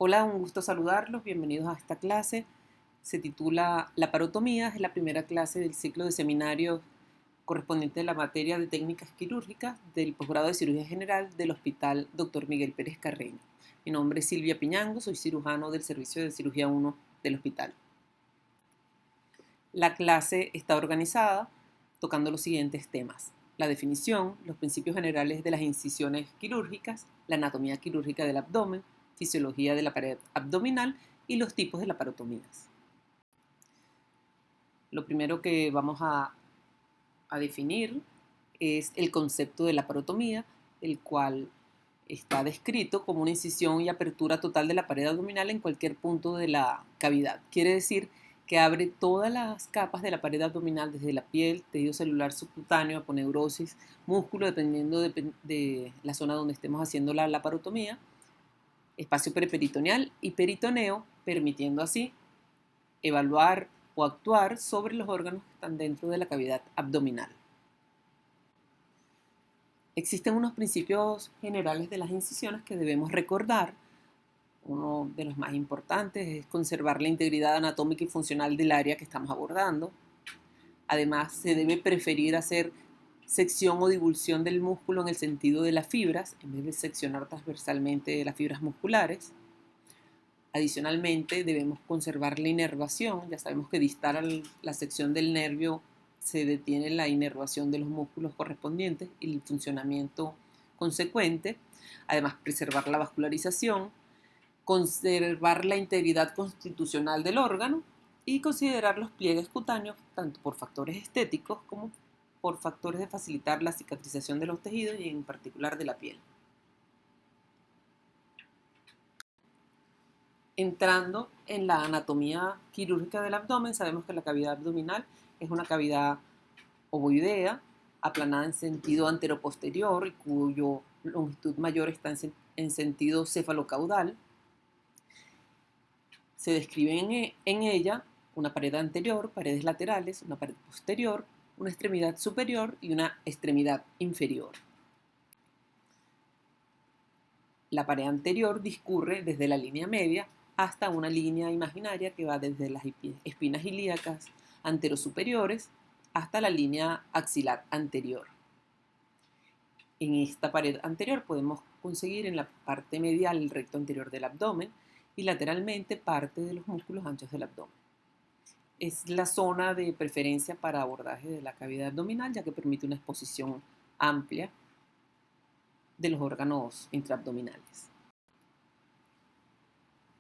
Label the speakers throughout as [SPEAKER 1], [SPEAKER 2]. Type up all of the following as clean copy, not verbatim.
[SPEAKER 1] Hola, un gusto saludarlos, bienvenidos a esta clase. Se titula Laparotomía, es la primera clase del ciclo de seminarios correspondiente a la materia de técnicas quirúrgicas del posgrado de cirugía general del Hospital Dr. Miguel Pérez Carreño. Mi nombre es Silvia Piñango, soy cirujano del Servicio de Cirugía 1 del hospital. La clase está organizada tocando los siguientes temas: la definición, los principios generales de las incisiones quirúrgicas, la anatomía quirúrgica del abdomen, fisiología de la pared abdominal y los tipos de laparotomías. Lo primero que vamos a definir es el concepto de laparotomía, el cual está descrito como una incisión y apertura total de la pared abdominal en cualquier punto de la cavidad. Quiere decir que abre todas las capas de la pared abdominal, desde la piel, tejido celular subcutáneo, aponeurosis, músculo, dependiendo de la zona donde estemos haciendo la laparotomía, espacio preperitoneal y peritoneo, permitiendo así evaluar o actuar sobre los órganos que están dentro de la cavidad abdominal. Existen unos principios generales de las incisiones que debemos recordar. Uno de los más importantes es conservar la integridad anatómica y funcional del área que estamos abordando. Además, se debe preferir hacer sección o divulsión del músculo en el sentido de las fibras, en vez de seccionar transversalmente las fibras musculares. Adicionalmente, debemos conservar la inervación. Ya sabemos que distal a la sección del nervio se detiene la inervación de los músculos correspondientes y el funcionamiento consecuente. Además, preservar la vascularización, conservar la integridad constitucional del órgano y considerar los pliegues cutáneos tanto por factores estéticos como por factores de facilitar la cicatrización de los tejidos y en particular de la piel. Entrando en la anatomía quirúrgica del abdomen, sabemos que la cavidad abdominal es una cavidad ovoidea, aplanada en sentido anteroposterior y cuyo longitud mayor está en sentido cefalocaudal. Se describen en ella una pared anterior, paredes laterales, una pared posterior, una extremidad superior y una extremidad inferior. La pared anterior discurre desde la línea media hasta una línea imaginaria que va desde las espinas ilíacas anterosuperiores hasta la línea axilar anterior. En esta pared anterior podemos conseguir en la parte medial el recto anterior del abdomen y lateralmente parte de los músculos anchos del abdomen. Es la zona de preferencia para abordaje de la cavidad abdominal, ya que permite una exposición amplia de los órganos intraabdominales.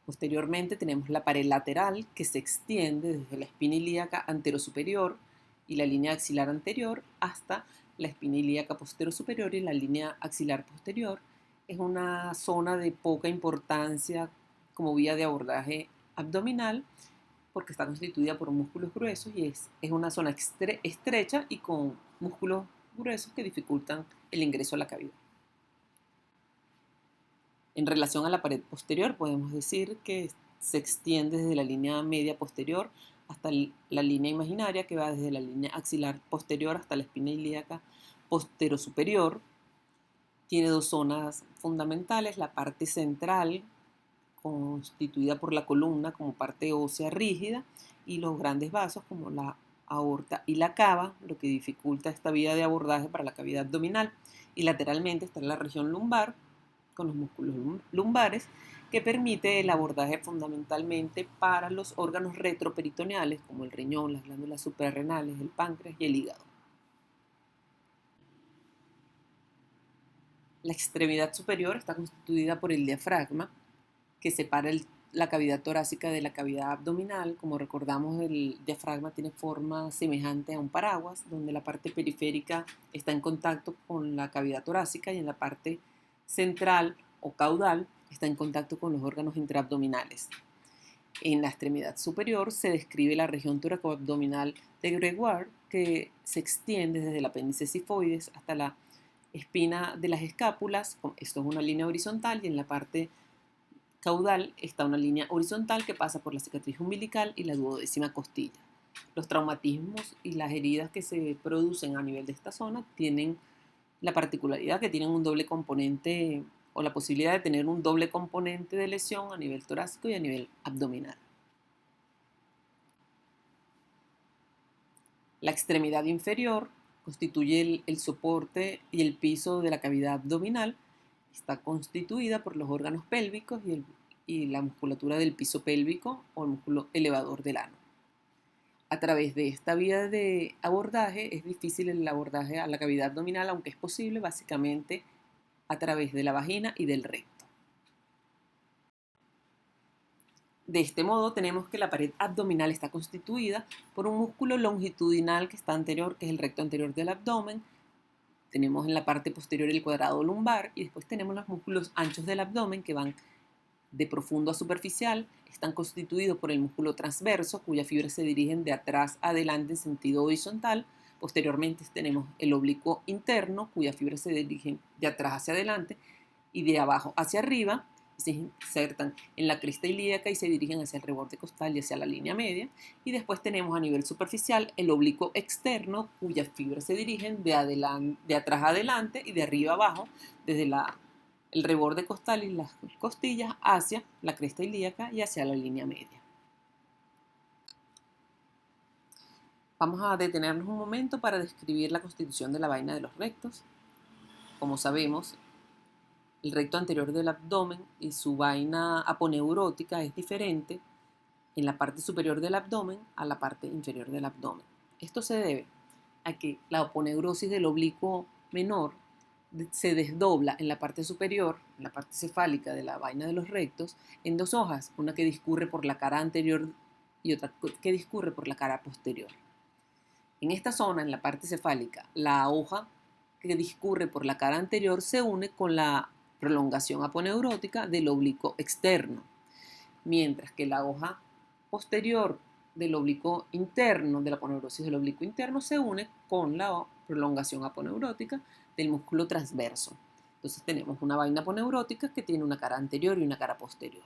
[SPEAKER 1] Posteriormente tenemos la pared lateral, que se extiende desde la espina ilíaca anterosuperior y la línea axilar anterior hasta la espina ilíaca posterosuperior y la línea axilar posterior. Es una zona de poca importancia como vía de abordaje abdominal porque está constituida por músculos gruesos y es una zona estrecha y con músculos gruesos que dificultan el ingreso a la cavidad. En relación a la pared posterior, podemos decir que se extiende desde la línea media posterior hasta la línea imaginaria, que va desde la línea axilar posterior hasta la espina ilíaca posterosuperior. Tiene dos zonas fundamentales: la parte central, constituida por la columna como parte ósea rígida, y los grandes vasos como la aorta y la cava, lo que dificulta esta vía de abordaje para la cavidad abdominal. Y lateralmente está la región lumbar, con los músculos lumbares, que permite el abordaje fundamentalmente para los órganos retroperitoneales como el riñón, las glándulas suprarrenales, el páncreas y el hígado. La extremidad superior está constituida por el diafragma, que separa la cavidad torácica de la cavidad abdominal. Como recordamos, el diafragma tiene forma semejante a un paraguas, donde la parte periférica está en contacto con la cavidad torácica y en la parte central o caudal está en contacto con los órganos intraabdominales. En la extremidad superior se describe la región toracoabdominal de Gregoire, que se extiende desde el apéndice sifoides hasta la espina de las escápulas. Esto es una línea horizontal, y en la parte caudal está una línea horizontal que pasa por la cicatriz umbilical y la duodécima costilla. Los traumatismos y las heridas que se producen a nivel de esta zona tienen la particularidad que tienen un doble componente o la posibilidad de tener un doble componente de lesión a nivel torácico y a nivel abdominal. La extremidad inferior constituye el soporte y el piso de la cavidad abdominal. Está constituida por los órganos pélvicos y la musculatura del piso pélvico o el músculo elevador del ano. A través de esta vía de abordaje es difícil el abordaje a la cavidad abdominal, aunque es posible básicamente a través de la vagina y del recto. De este modo tenemos que la pared abdominal está constituida por un músculo longitudinal que está anterior, que es el recto anterior del abdomen. Tenemos en la parte posterior el cuadrado lumbar y después tenemos los músculos anchos del abdomen que van de profundo a superficial. Están constituidos por el músculo transverso, cuyas fibras se dirigen de atrás a adelante en sentido horizontal. Posteriormente tenemos el oblicuo interno, cuyas fibras se dirigen de atrás hacia adelante y de abajo hacia arriba. Se insertan en la cresta ilíaca y se dirigen hacia el reborde costal y hacia la línea media. Y después tenemos a nivel superficial el oblicuo externo, cuyas fibras se dirigen de atrás adelante y de arriba abajo, desde el reborde costal y las costillas hacia la cresta ilíaca y hacia la línea media. Vamos a detenernos un momento para describir la constitución de la vaina de los rectos. Como sabemos, el recto anterior del abdomen y su vaina aponeurótica es diferente en la parte superior del abdomen a la parte inferior del abdomen. Esto se debe a que la aponeurosis del oblicuo menor se desdobla en la parte superior, en la parte cefálica de la vaina de los rectos, en dos hojas, una que discurre por la cara anterior y otra que discurre por la cara posterior. En esta zona, en la parte cefálica, la hoja que discurre por la cara anterior se une con la prolongación aponeurótica del oblicuo externo, mientras que la hoja posterior del oblicuo interno, de la aponeurosis del oblicuo interno, se une con la prolongación aponeurótica del músculo transverso. Entonces tenemos una vaina aponeurótica que tiene una cara anterior y una cara posterior.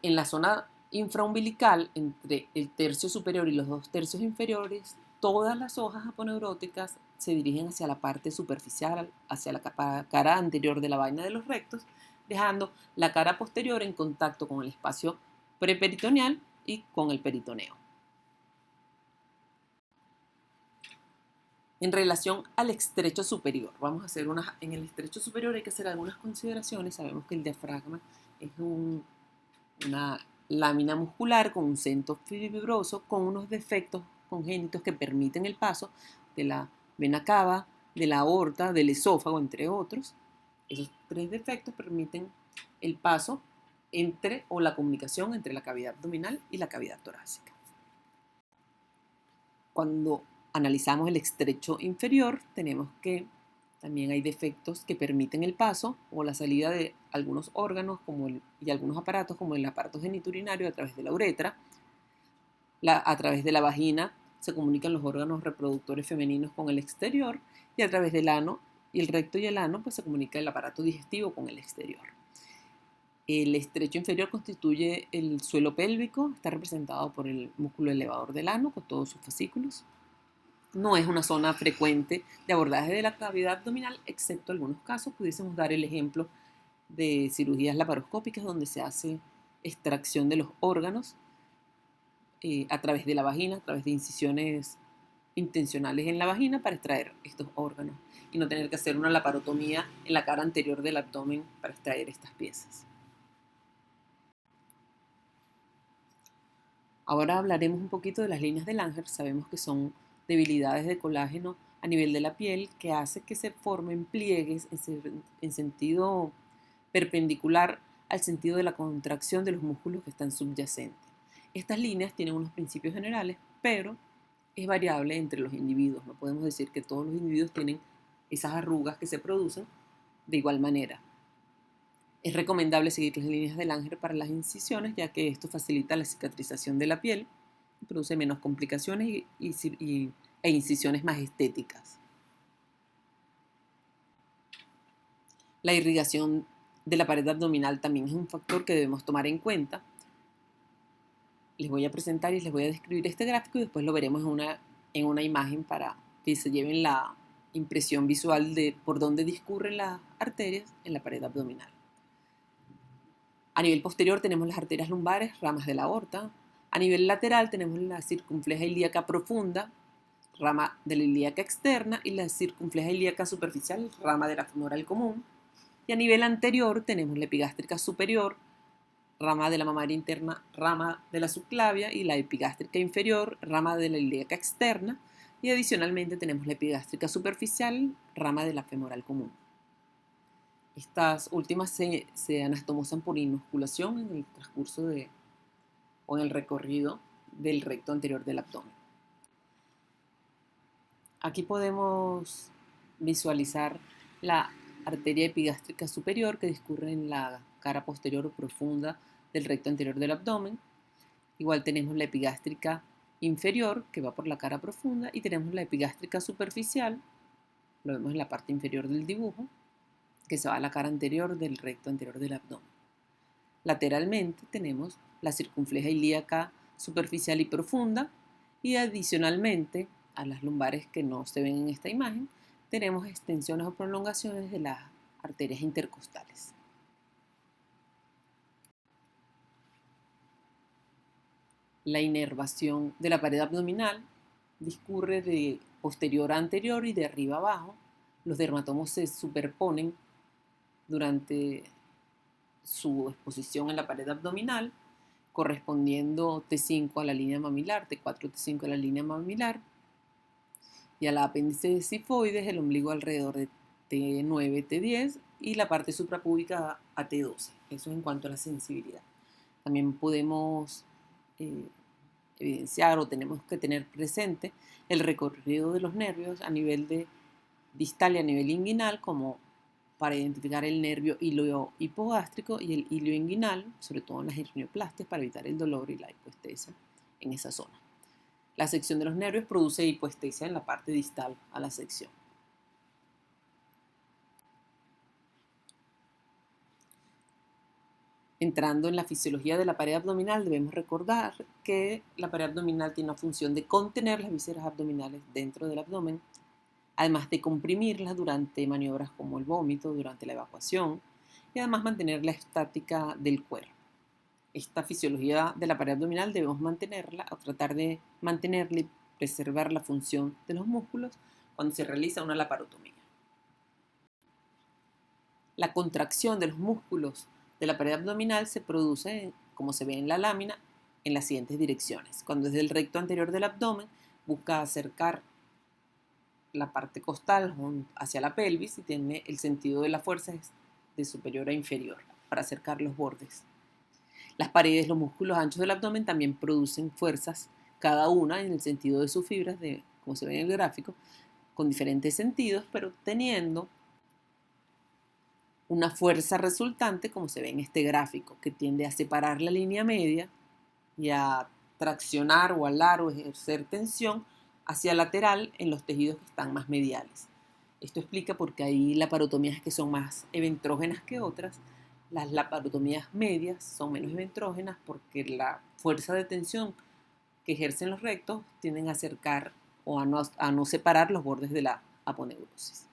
[SPEAKER 1] En la zona infraumbilical, entre el tercio superior y los 2/3 inferiores, todas las hojas aponeuróticas se dirigen hacia la parte superficial, hacia la cara anterior de la vaina de los rectos, dejando la cara posterior en contacto con el espacio preperitoneal y con el peritoneo. En relación al estrecho superior, en el estrecho superior hay que hacer algunas consideraciones. Sabemos que el diafragma es una lámina muscular con un centro fibroso con unos defectos congénitos que permiten el paso de la vena cava, de la aorta, del esófago, entre otros. Esos tres defectos permiten el paso o la comunicación entre la cavidad abdominal y la cavidad torácica. Cuando analizamos el estrecho inferior, tenemos que también hay defectos que permiten el paso o la salida de algunos órganos y algunos aparatos, como el aparato geniturinario a través de la uretra. A través de la vagina se comunican los órganos reproductores femeninos con el exterior, y a través del ano y el recto y el ano pues se comunica el aparato digestivo con el exterior. El estrecho inferior constituye el suelo pélvico, está representado por el músculo elevador del ano con todos sus fascículos. No es una zona frecuente de abordaje de la cavidad abdominal, excepto algunos casos. Pudiésemos dar el ejemplo de cirugías laparoscópicas donde se hace extracción de los órganos a través de la vagina, a través de incisiones intencionales en la vagina para extraer estos órganos y no tener que hacer una laparotomía en la cara anterior del abdomen para extraer estas piezas. Ahora hablaremos un poquito de las líneas de Langer. Sabemos que son debilidades de colágeno a nivel de la piel que hace que se formen pliegues en sentido perpendicular al sentido de la contracción de los músculos que están subyacentes. Estas líneas tienen unos principios generales, pero es variable entre los individuos. No podemos decir que todos los individuos tienen esas arrugas que se producen de igual manera. Es recomendable seguir las líneas de Langer para las incisiones, ya que esto facilita la cicatrización de la piel y produce menos complicaciones e incisiones más estéticas. La irrigación de la pared abdominal también es un factor que debemos tomar en cuenta. Les voy a presentar y les voy a describir este gráfico y después lo veremos en una imagen para que se lleven la impresión visual de por dónde discurren las arterias en la pared abdominal. A nivel posterior tenemos las arterias lumbares, ramas de la aorta. A nivel lateral tenemos la circunfleja ilíaca profunda, rama de la ilíaca externa, y la circunfleja ilíaca superficial, rama de la femoral común. Y a nivel anterior tenemos la epigástrica superior, rama de la mamaria interna, rama de la subclavia, y la epigástrica inferior, rama de la ilíaca externa. Y adicionalmente tenemos la epigástrica superficial, rama de la femoral común. Estas últimas se anastomosan por inoculación en el transcurso o en el recorrido del recto anterior del abdomen. Aquí podemos visualizar la arteria epigástrica superior que discurre en la cara posterior o profunda del recto anterior del abdomen. Igual tenemos la epigástrica inferior que va por la cara profunda y tenemos la epigástrica superficial, lo vemos en la parte inferior del dibujo, que se va a la cara anterior del recto anterior del abdomen. Lateralmente tenemos la circunfleja ilíaca superficial y profunda, y adicionalmente a las lumbares que no se ven en esta imagen, tenemos extensiones o prolongaciones de las arterias intercostales. La inervación de la pared abdominal discurre de posterior a anterior y de arriba a abajo. Los dermatomos se superponen durante su exposición en la pared abdominal, correspondiendo T5 a la línea mamilar, T4, T5 a la línea mamilar, y a la apéndice sifoides el ombligo alrededor de T9, T10 y la parte suprapúbica a T12. Eso en cuanto a la sensibilidad. También podemos evidenciar o tenemos que tener presente el recorrido de los nervios a nivel de distal y a nivel inguinal, como para identificar el nervio ilio hipogástrico y el ilio inguinal, sobre todo en las hernioplasties, para evitar el dolor y la hipoestesia en esa zona. La sección de los nervios produce hipoestesia en la parte distal a la sección. Entrando en la fisiología de la pared abdominal, debemos recordar que la pared abdominal tiene una función de contener las vísceras abdominales dentro del abdomen, además de comprimirlas durante maniobras como el vómito, durante la evacuación, y además mantener la estática del cuerpo. Esta fisiología de la pared abdominal debemos mantenerla o tratar de mantenerla y preservar la función de los músculos cuando se realiza una laparotomía. La contracción de los músculos de la pared abdominal se produce, como se ve en la lámina, en las siguientes direcciones. Cuando desde el recto anterior del abdomen busca acercar la parte costal hacia la pelvis y tiene el sentido de la fuerza de superior a inferior para acercar los bordes. Las paredes, los músculos anchos del abdomen también producen fuerzas, cada una en el sentido de sus fibras, como se ve en el gráfico, con diferentes sentidos, pero teniendo una fuerza resultante, como se ve en este gráfico, que tiende a separar la línea media y a traccionar o alar o ejercer tensión hacia lateral en los tejidos que están más mediales. Esto explica por qué hay laparotomías que son más eventrógenas que otras. Las laparotomías medias son menos eventrógenas porque la fuerza de tensión que ejercen los rectos tienden a acercar o a no separar los bordes de la aponeurosis.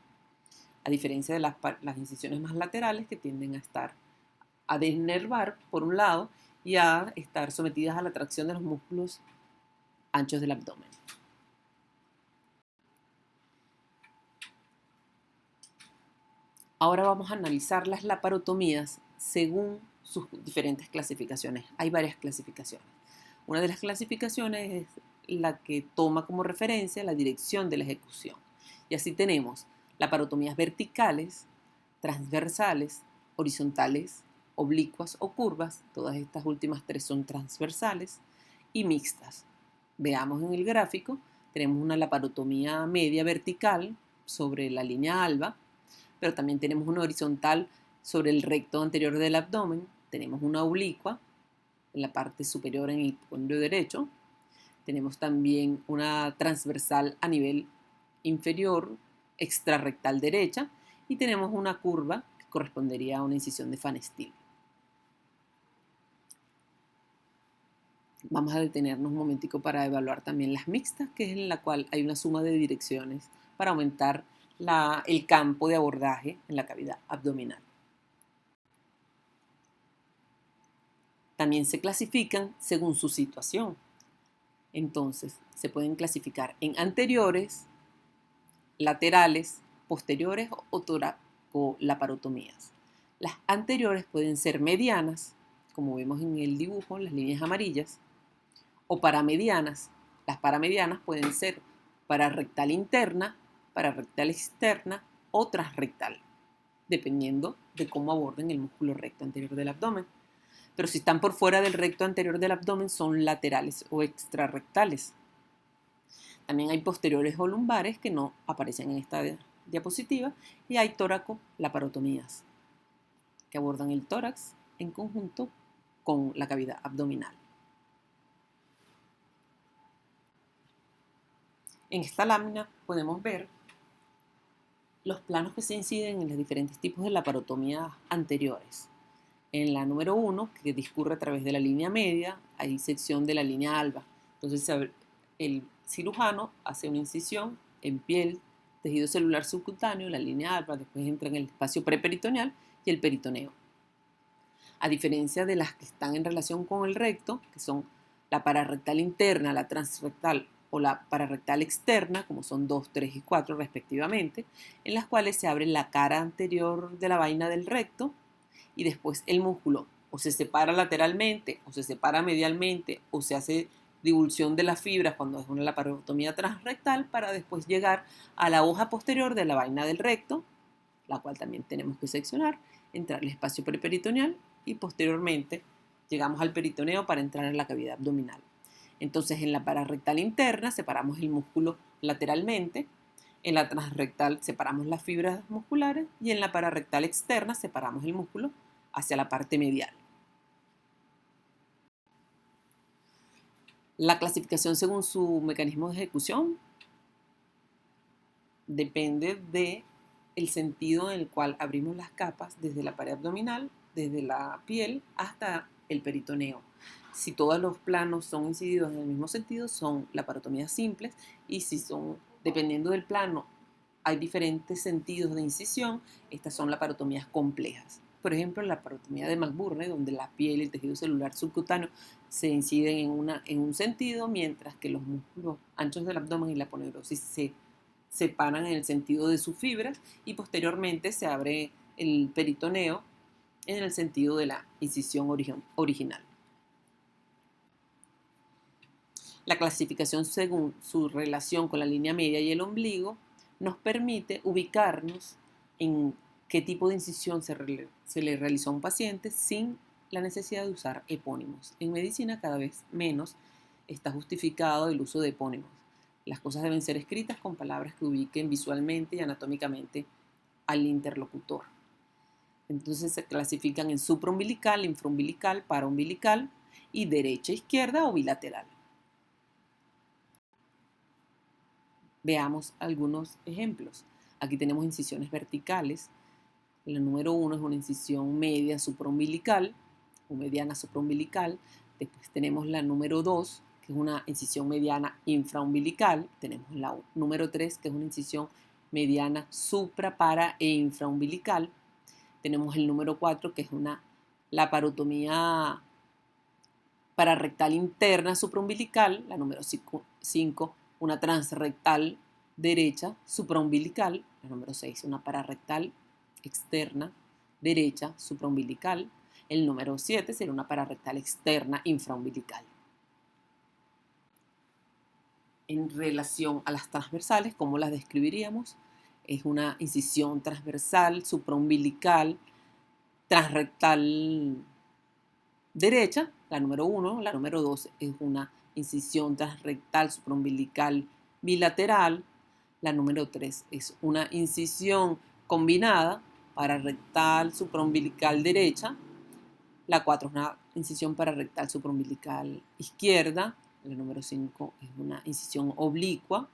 [SPEAKER 1] A diferencia de las incisiones más laterales que tienden a denervar por un lado y a estar sometidas a la tracción de los músculos anchos del abdomen. Ahora vamos a analizar las laparotomías según sus diferentes clasificaciones. Hay varias clasificaciones. Una de las clasificaciones es la que toma como referencia la dirección de la ejecución. Y así tenemos laparotomías verticales, transversales, horizontales, oblicuas o curvas. Todas estas últimas tres son transversales y mixtas. Veamos en el gráfico, tenemos una laparotomía media vertical sobre la línea alba, pero también tenemos una horizontal sobre el recto anterior del abdomen, tenemos una oblicua en la parte superior en el hipocondrio derecho, tenemos también una transversal a nivel inferior extrarrectal derecha y tenemos una curva que correspondería a una incisión de Van Steel. Vamos a detenernos un momentico para evaluar también las mixtas, que es en la cual hay una suma de direcciones para aumentar el campo de abordaje en la cavidad abdominal. También se clasifican según su situación. Entonces, se pueden clasificar en anteriores, laterales, posteriores o toraco-laparotomías. Las anteriores pueden ser medianas, como vemos en el dibujo, las líneas amarillas, o paramedianas. Las paramedianas pueden ser pararrectal interna, pararrectal externa o transrectal, dependiendo de cómo aborden el músculo recto anterior del abdomen. Pero si están por fuera del recto anterior del abdomen, son laterales o extrarrectales. También hay posteriores o lumbares que no aparecen en esta diapositiva y hay tóraco-laparotomías que abordan el tórax en conjunto con la cavidad abdominal. En esta lámina podemos ver los planos que se inciden en los diferentes tipos de laparotomías anteriores. En la número 1, que discurre a través de la línea media, hay sección de la línea alba. Entonces el cirujano hace una incisión en piel, tejido celular subcutáneo, la línea alba, después entra en el espacio preperitoneal y el peritoneo. A diferencia de las que están en relación con el recto, que son la pararrectal interna, la transrectal o la pararrectal externa, como son 2, 3 y 4 respectivamente, en las cuales se abre la cara anterior de la vaina del recto y después el músculo o se separa lateralmente o se separa medialmente o se hace divulsión de las fibras cuando es una laparotomía transrectal para después llegar a la hoja posterior de la vaina del recto, la cual también tenemos que seccionar, entrar al espacio preperitoneal y posteriormente llegamos al peritoneo para entrar en la cavidad abdominal. Entonces en la pararrectal interna separamos el músculo lateralmente, en la transrectal separamos las fibras musculares y en la pararrectal externa separamos el músculo hacia la parte medial. La clasificación según su mecanismo de ejecución depende del sentido en el cual abrimos las capas desde la pared abdominal, desde la piel hasta el peritoneo. Si todos los planos son incididos en el mismo sentido, son laparotomías simples, y si son, dependiendo del plano, hay diferentes sentidos de incisión, estas son laparotomías complejas. Por ejemplo, la laparotomía de McBurney, donde la piel y el tejido celular subcutáneo se inciden en un sentido, mientras que los músculos anchos del abdomen y la aponeurosis se separan en el sentido de sus fibras y posteriormente se abre el peritoneo en el sentido de la incisión original. La clasificación según su relación con la línea media y el ombligo nos permite ubicarnos en qué tipo de incisión se le realizó a un paciente sin la necesidad de usar epónimos. En medicina cada vez menos está justificado el uso de epónimos. Las cosas deben ser escritas con palabras que ubiquen visualmente y anatómicamente al interlocutor. Entonces se clasifican en supraumbilical, infraumbilical, paraumbilical y derecha, izquierda o bilateral. Veamos algunos ejemplos. Aquí tenemos incisiones verticales. La número 1 es una incisión media supraumbilical o mediana supraumbilical. Después tenemos la número 2, que es una incisión mediana infraumbilical. Tenemos la número 3, que es una incisión mediana supra, para e infraumbilical. Tenemos el número 4, que es una laparotomía pararrectal interna supraumbilical. La número 5, una transrectal derecha supraumbilical. La número 6, una pararrectal externa derecha supraumbilical. El número 7 sería una pararrectal externa infraumbilical. En relación a las transversales, ¿cómo las describiríamos? Es una incisión transversal supraumbilical transrectal derecha, la número 1. La número 2 es una incisión transrectal supraumbilical bilateral. La número 3 es una incisión combinada pararrectal supraumbilical derecha. La 4 es una incisión pararrectal supraumbilical izquierda. La número 5 es una incisión oblicua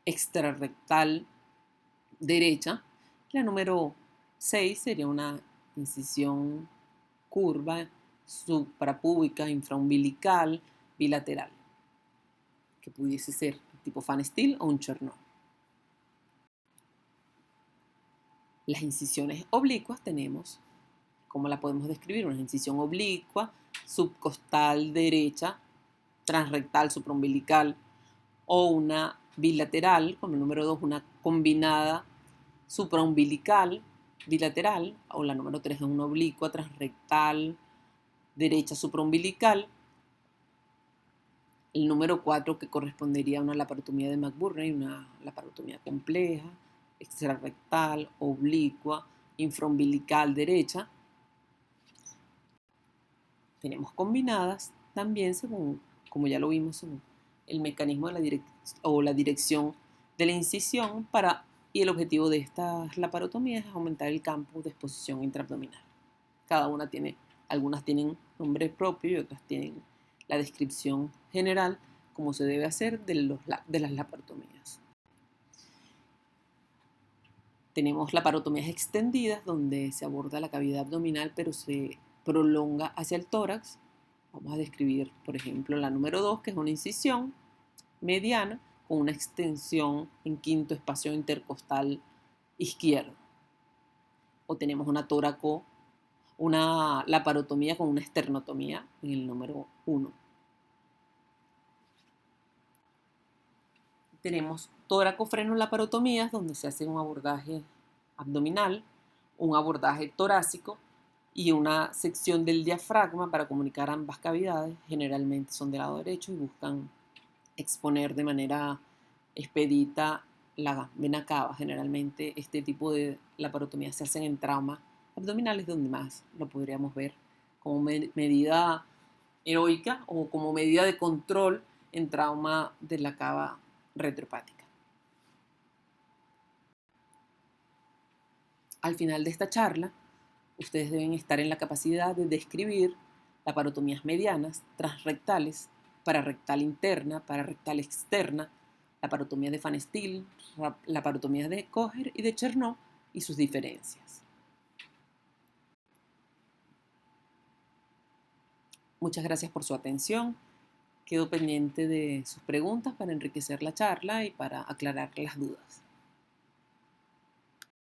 [SPEAKER 1] extrarrectal derecha. La número 6 sería una incisión curva suprapúbica infraumbilical bilateral, que pudiese ser tipo Fan Steel o un Chernow. Las incisiones oblicuas tenemos, ¿cómo la podemos describir? Una incisión oblicua, subcostal derecha, transrectal, supraumbilical, o una bilateral, como el número 2, una combinada supraumbilical, bilateral, o la número 3 es una oblicua, transrectal, derecha, supraumbilical. El número 4 que correspondería a una laparotomía de McBurney, una laparotomía compleja, extrarrectal, oblicua, infraumbilical derecha. Tenemos combinadas también según, como ya lo vimos, según el mecanismo de la dirección de la incisión y el objetivo de estas laparotomías es aumentar el campo de exposición intraabdominal. Cada una algunas tienen nombre propio y otras tienen la descripción general como se debe hacer de las laparotomías. Tenemos laparotomías extendidas donde se aborda la cavidad abdominal pero se prolonga hacia el tórax. Vamos a describir, por ejemplo, la número 2, que es una incisión mediana con una extensión en quinto espacio intercostal izquierdo. O tenemos una laparotomía con una esternotomía en el número 1. Tenemos tóraco-frenolaparotomías donde se hace un abordaje abdominal, un abordaje torácico y una sección del diafragma para comunicar ambas cavidades. Generalmente son del lado derecho y buscan exponer de manera expedita la vena cava. Generalmente este tipo de laparotomías se hacen en traumas abdominales donde más lo podríamos ver como medida heroica o como medida de control en trauma de la cava retrohepática. Al final de esta charla, ustedes deben estar en la capacidad de describir laparotomías medianas, transrectales, pararectal interna, pararectal externa, laparotomías de Van Steel, laparotomías de Kocher y de Chernow y sus diferencias. Muchas gracias por su atención. Quedo pendiente de sus preguntas para enriquecer la charla y para aclarar las dudas.